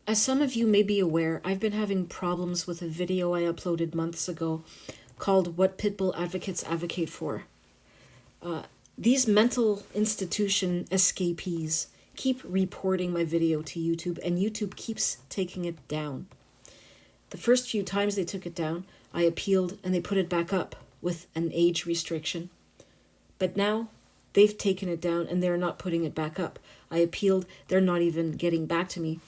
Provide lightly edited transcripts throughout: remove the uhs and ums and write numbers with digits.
As some of you may be aware, I've been having problems with a video I uploaded months ago called What Pitbull Advocates Advocate For. These mental institution escapees keep reporting my video to YouTube, and YouTube keeps taking it down. The first few times they took it down, I appealed and they put it back up with an age restriction. But now they've taken it down and they're not putting it back up. I appealed, they're not even getting back to me.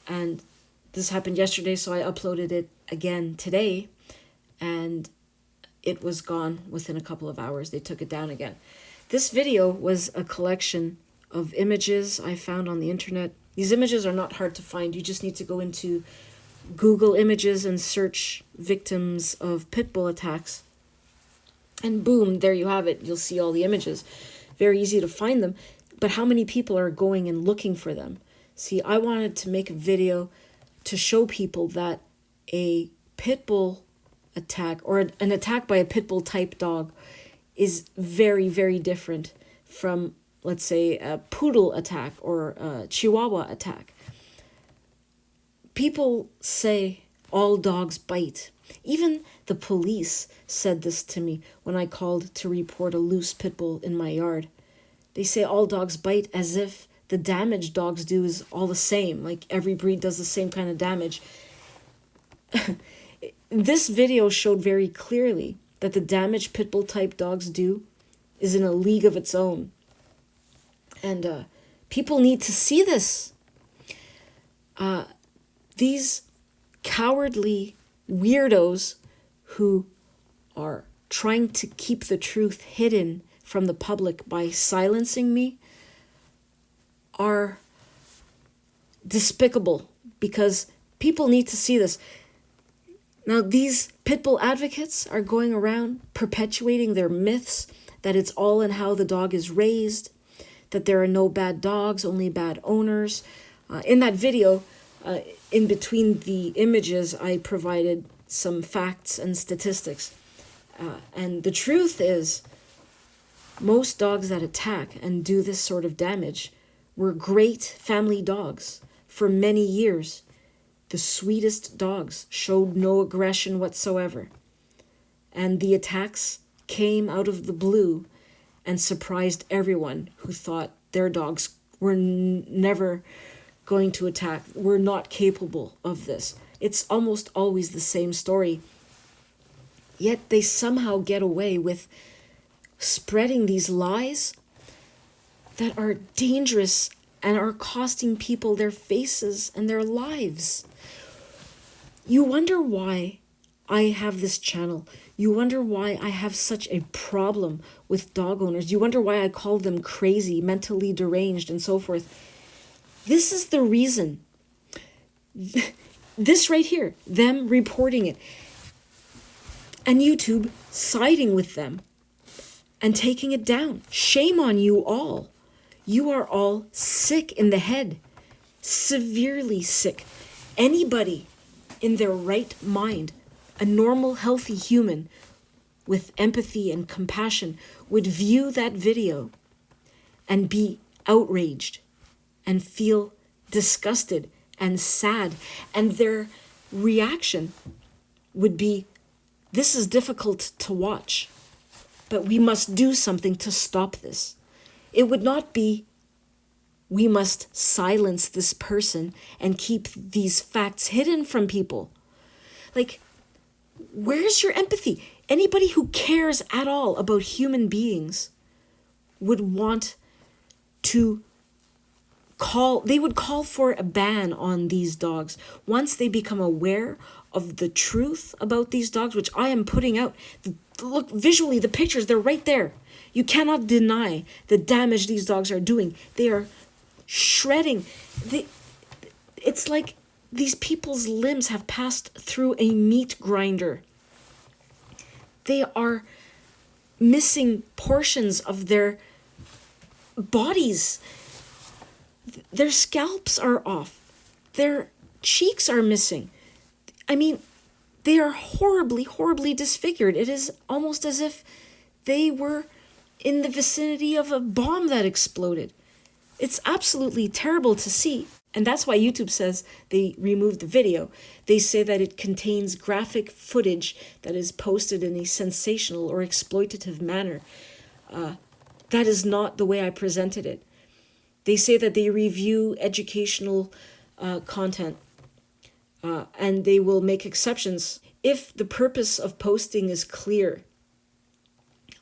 And this happened yesterday, so I uploaded it again today, and it was gone within a couple of hours. They took it down again. This video was a collection of images I found on the internet. These images are not hard to find. You just need to go into Google Images and search victims of pit bull attacks. And boom, there you have it. You'll see all the images. Very easy to find them. But how many people are going and looking for them? See, I wanted to make a video to show people that a pit bull attack or an attack by a pit bull type dog is very, very different from, let's say, a poodle attack or a chihuahua attack. People say all dogs bite. Even the police said this to me when I called to report a loose pit bull in my yard. They say all dogs bite as if the damage dogs do is all the same, like every breed does the same kind of damage. This video showed very clearly that the damage pit bull type dogs do is in a league of its own. And people need to see this. These cowardly weirdos who are trying to keep the truth hidden from the public by silencing me are despicable, because people need to see this. Now, these pit bull advocates are going around perpetuating their myths that it's all in how the dog is raised, that there are no bad dogs, only bad owners. In that video, in between the images, I provided some facts and statistics. And the truth is, most dogs that attack and do this sort of damage were great family dogs for many years. The sweetest dogs showed no aggression whatsoever. And the attacks came out of the blue and surprised everyone who thought their dogs were never going to attack, were not capable of this. It's almost always the same story. Yet they somehow get away with spreading these lies that are dangerous and are costing people their faces and their lives. You wonder why I have this channel. You wonder why I have such a problem with dog owners. You wonder why I call them crazy, mentally deranged, and so forth. This is the reason. This right here, them reporting it, and YouTube siding with them and taking it down. Shame on you all. You are all sick in the head, severely sick. Anybody in their right mind, a normal, healthy human with empathy and compassion, would view that video and be outraged and feel disgusted and sad. And their reaction would be, this is difficult to watch, but we must do something to stop this. It would not be, we must silence this person and keep these facts hidden from people. Like, where's your empathy? Anybody who cares at all about human beings would want to they would call for a ban on these dogs. Once they become aware of the truth about these dogs, which I am putting out, look, visually, the pictures, they're right there. You cannot deny the damage these dogs are doing. They are shredding. It's like these people's limbs have passed through a meat grinder. They are missing portions of their bodies. Their scalps are off. Their cheeks are missing. I mean, they are horribly, horribly disfigured. It is almost as if they were in the vicinity of a bomb that exploded. It's absolutely terrible to see. And that's why YouTube says they removed the video. They say that it contains graphic footage that is posted in a sensational or exploitative manner. That is not the way I presented it. They say that they review educational content and they will make exceptions if the purpose of posting is clear.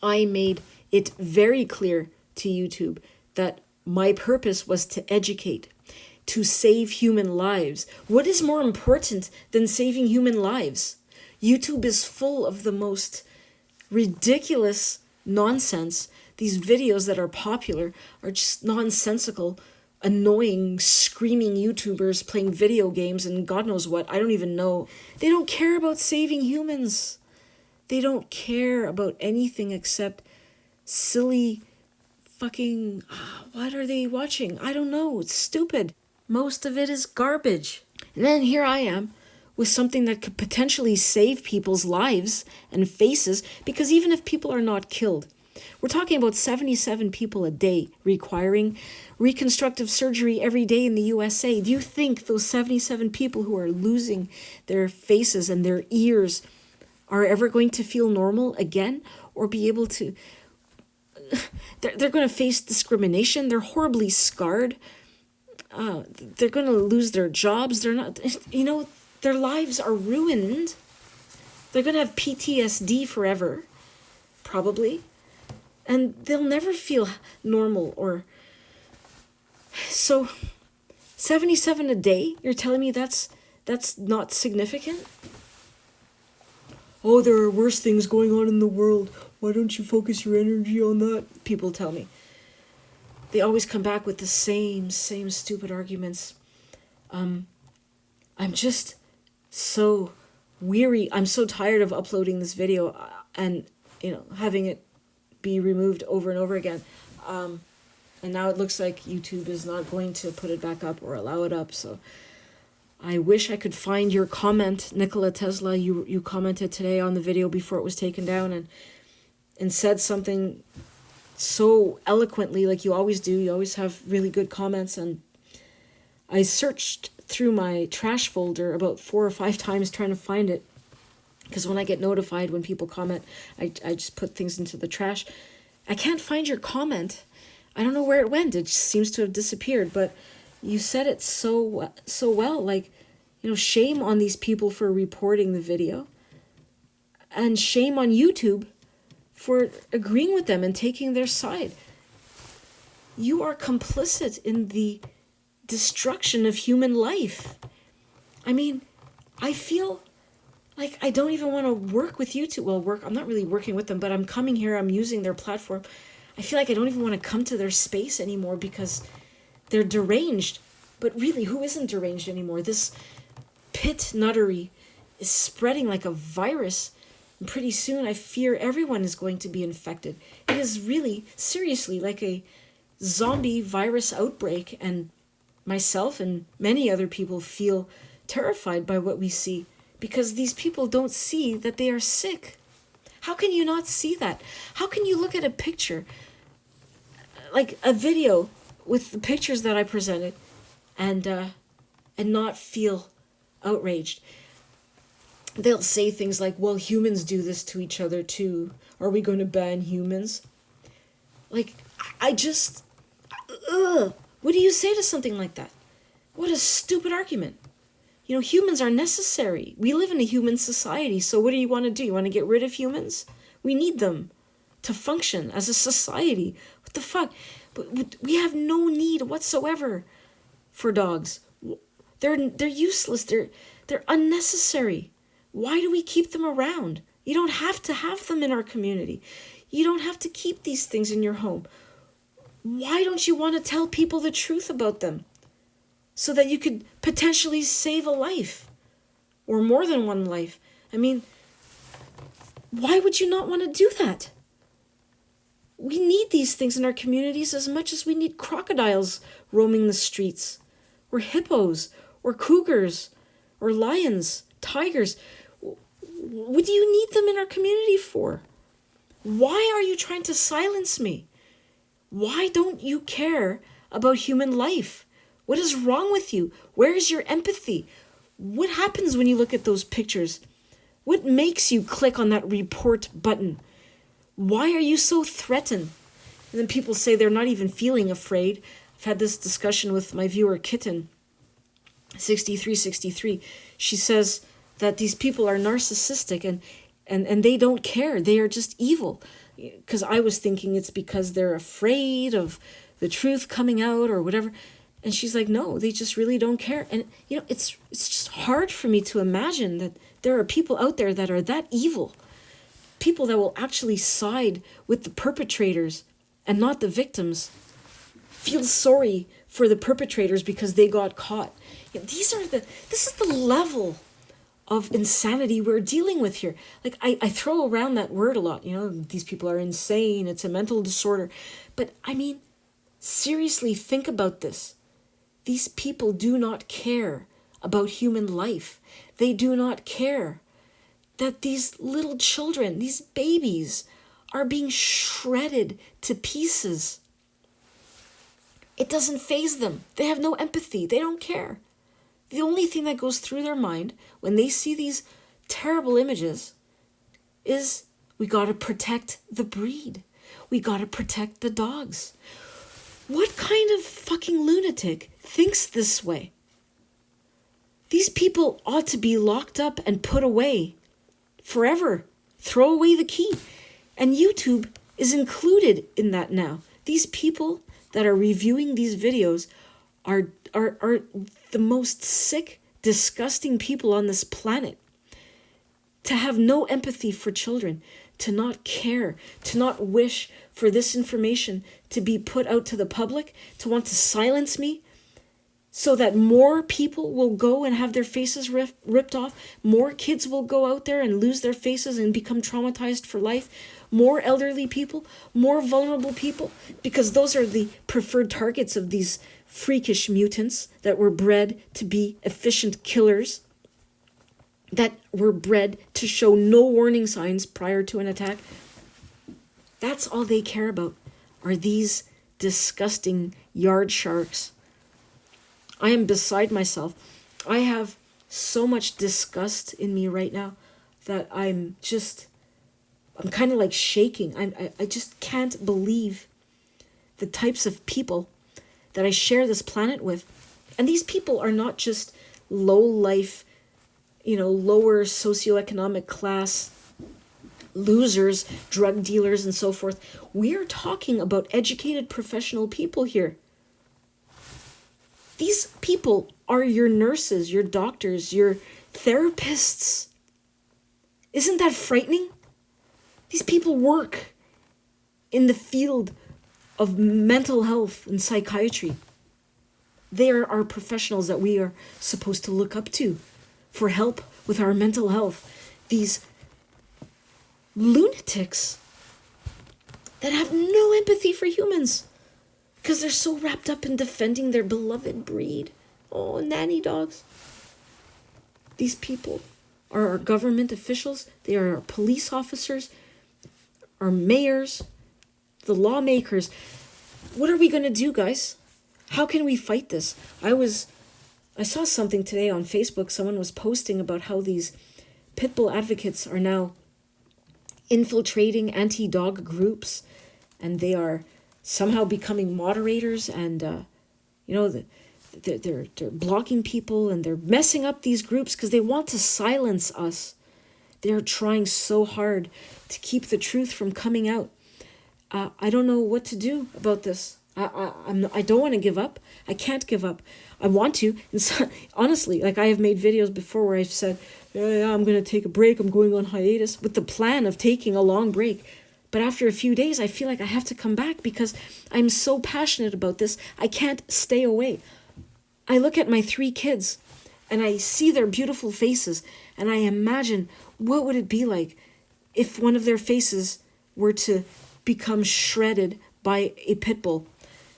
I made it very clear to YouTube that my purpose was to educate, to save human lives. What is more important than saving human lives? YouTube is full of the most ridiculous nonsense. These videos that are popular are just nonsensical, annoying, screaming YouTubers playing video games and God knows what. I don't even know. They don't care about saving humans. They don't care about anything except silly fucking... what are they watching? I don't know. It's stupid. Most of it is garbage. And then here I am with something that could potentially save people's lives and faces, because even if people are not killed, we're talking about 77 people a day requiring reconstructive surgery every day in the USA. Do you think those 77 people who are losing their faces and their ears are ever going to feel normal again or be able to... They're going to face discrimination. They're horribly scarred. They're going to lose their jobs. They're not, their lives are ruined. They're going to have PTSD forever, probably. And they'll never feel normal or... So, 77 a day? You're telling me that's not significant? Oh, there are worse things going on in the world. Why don't you focus your energy on that? People tell me. They always come back with the same stupid arguments. I'm just so weary. I'm so tired of uploading this video and, having it be removed over and over again. And now it looks like YouTube is not going to put it back up or allow it up. So I wish I could find your comment, Nikola Tesla. You commented today on the video before it was taken down and said something so eloquently, like you always do. You always have really good comments. And I searched through my trash folder about 4 or 5 times trying to find it. Because when I get notified when people comment, I just put things into the trash. I can't find your comment. I don't know where it went. It just seems to have disappeared. But you said it so well. Like, shame on these people for reporting the video. And shame on YouTube for agreeing with them and taking their side. You are complicit in the destruction of human life. I mean, I feel like I don't even want to work with YouTube. Well, I'm not really working with them, but I'm coming here, I'm using their platform. I feel like I don't even want to come to their space anymore because they're deranged. But really, who isn't deranged anymore? This pit nuttery is spreading like a virus. And pretty soon, I fear everyone is going to be infected. It is really, seriously, like a zombie virus outbreak. And myself and many other people feel terrified by what we see. Because these people don't see that they are sick. How can you not see that? How can you look at a picture, like a video with the pictures that I presented, and not feel outraged? They'll say things like, well, humans do this to each other too. Are we going to ban humans? Like, what do you say to something like that? What a stupid argument. Humans are necessary. We live in a human society, so what do you want to do? You want to get rid of humans? We need them to function as a society. What the fuck? But we have no need whatsoever for dogs. They're useless. They're unnecessary. Why do we keep them around? You don't have to have them in our community. You don't have to keep these things in your home. Why don't you want to tell people the truth about them? So that you could potentially save a life. Or more than one life. I mean, why would you not want to do that? We need these things in our communities as much as we need crocodiles roaming the streets. Or hippos. Or cougars. Or lions. Tigers. What do you need them in our community for? Why are you trying to silence me? Why don't you care about human life? What is wrong with you? Where is your empathy? What happens when you look at those pictures? What makes you click on that report button? Why are you so threatened? And then people say they're not even feeling afraid. I've had this discussion with my viewer, Kitten, 6363. She says that these people are narcissistic and they don't care. They are just evil. Because I was thinking it's because they're afraid of the truth coming out or whatever. And she's like, no, they just really don't care. And, it's just hard for me to imagine that there are people out there that are that evil. People that will actually side with the perpetrators and not the victims. Feel sorry for the perpetrators because they got caught. This is the level of insanity we're dealing with here. Like, I throw around that word a lot. These people are insane. It's a mental disorder. But, seriously, think about this. These people do not care about human life. They do not care that these little children, these babies, are being shredded to pieces. It doesn't faze them. They have no empathy. They don't care. The only thing that goes through their mind when they see these terrible images is, we got to protect the breed. We got to protect the dogs. What kind of fucking lunatic thinks this way? These people ought to be locked up and put away forever. Throw away the key. And YouTube is included in that now. These people that are reviewing these videos are the most sick, disgusting people on this planet. To have no empathy for children, to not care, to not wish for this information to be put out to the public, to want to silence me so that more people will go and have their faces ripped off, more kids will go out there and lose their faces and become traumatized for life, more elderly people, more vulnerable people, because those are the preferred targets of these freakish mutants that were bred to be efficient killers, that were bred to show no warning signs prior to an attack. That's all they care about, are these disgusting yard sharks. I am beside myself. I have so much disgust in me right now that I'm kind of like shaking. I just can't believe the types of people that I share this planet with. And these people are not just low life, lower socioeconomic class losers, drug dealers, and so forth. We're talking about educated professional people here. These people are your nurses, your doctors, your therapists. Isn't that frightening? These people work in the field of mental health and psychiatry. They are our professionals that we are supposed to look up to for help with our mental health. These lunatics that have no empathy for humans because they're so wrapped up in defending their beloved breed. Oh, nanny dogs. These people are our government officials. They are our police officers, our mayors, the lawmakers. What are we going to do, guys? How can we fight this? I saw something today on Facebook. Someone was posting about how these pit bull advocates are now infiltrating anti-dog groups, and they are somehow becoming moderators, and they're blocking people, and they're messing up these groups because they want to silence us. They're trying so hard to keep the truth from coming out. I don't know what to do about this. I don't want to give up. I can't give up. I want to. And so, honestly, like I have made videos before where I've said, yeah, I'm going to take a break. I'm going on hiatus with the plan of taking a long break. But after a few days, I feel like I have to come back because I'm so passionate about this. I can't stay away. I look at my 3 kids and I see their beautiful faces and I imagine what would it be like if one of their faces were to become shredded by a pit bull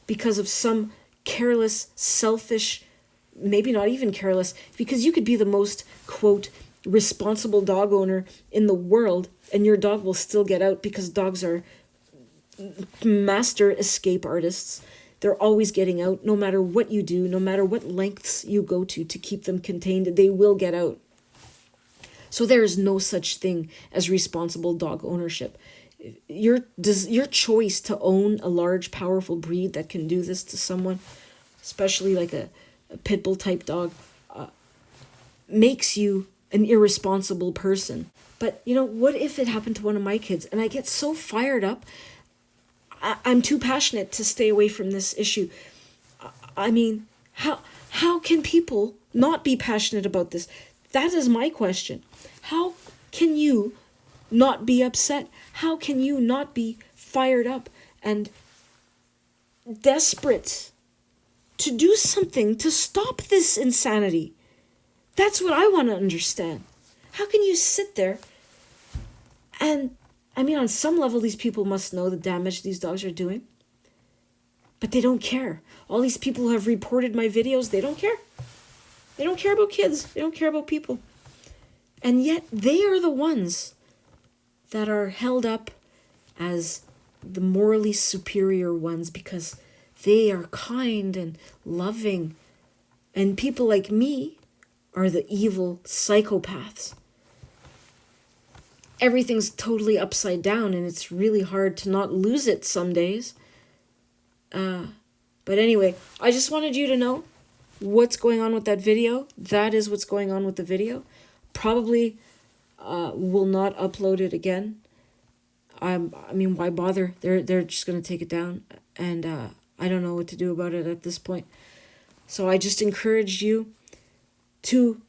because of some careless, selfish, maybe not even careless, because you could be the most, quote, responsible dog owner in the world and your dog will still get out because dogs are master escape artists. They're always getting out, no matter what you do, no matter what lengths you go to keep them contained, they will get out. So there is no such thing as responsible dog ownership. Your choice to own a large, powerful breed that can do this to someone, especially like a pit bull type dog, makes you an irresponsible person. But, what if it happened to one of my kids? And I get so fired up. I'm too passionate to stay away from this issue. I mean, how can people not be passionate about this? That is my question. How can you not be upset? How can you not be fired up and desperate to do something to stop this insanity? That's what I want to understand. How can you sit there and, on some level, these people must know the damage these dogs are doing, but they don't care. All these people who have reported my videos, they don't care. They don't care about kids. They don't care about people. And yet they are the ones that are held up as the morally superior ones because they are kind and loving. And people like me are the evil psychopaths. Everything's totally upside down, and it's really hard to not lose it some days. But anyway, I just wanted you to know what's going on with that video. That is what's going on with the video. Probably will not upload it again. Why bother? They're just going to take it down, and I don't know what to do about it at this point. So I just encourage you to,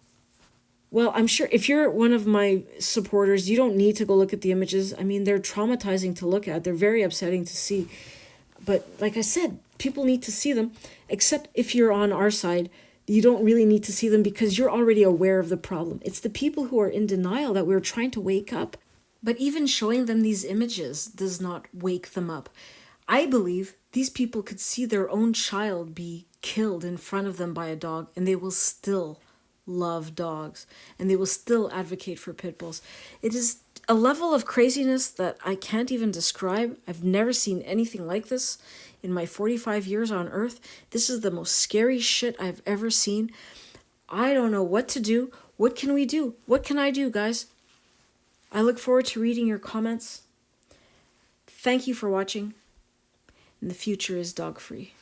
well, I'm sure if you're one of my supporters, you don't need to go look at the images. They're traumatizing to look at. They're very upsetting to see. But like I said, people need to see them, except if you're on our side. You don't really need to see them because you're already aware of the problem. It's the people who are in denial that we're trying to wake up. But even showing them these images does not wake them up. I believe these people could see their own child be killed in front of them by a dog, and they will still love dogs, and they will still advocate for pit bulls. It is a level of craziness that I can't even describe. I've never seen anything like this in my 45 years on Earth. This is the most scary shit I've ever seen. I don't know what to do. What can we do? What can I do, guys? I look forward to reading your comments. Thank you for watching. And the future is dog-free.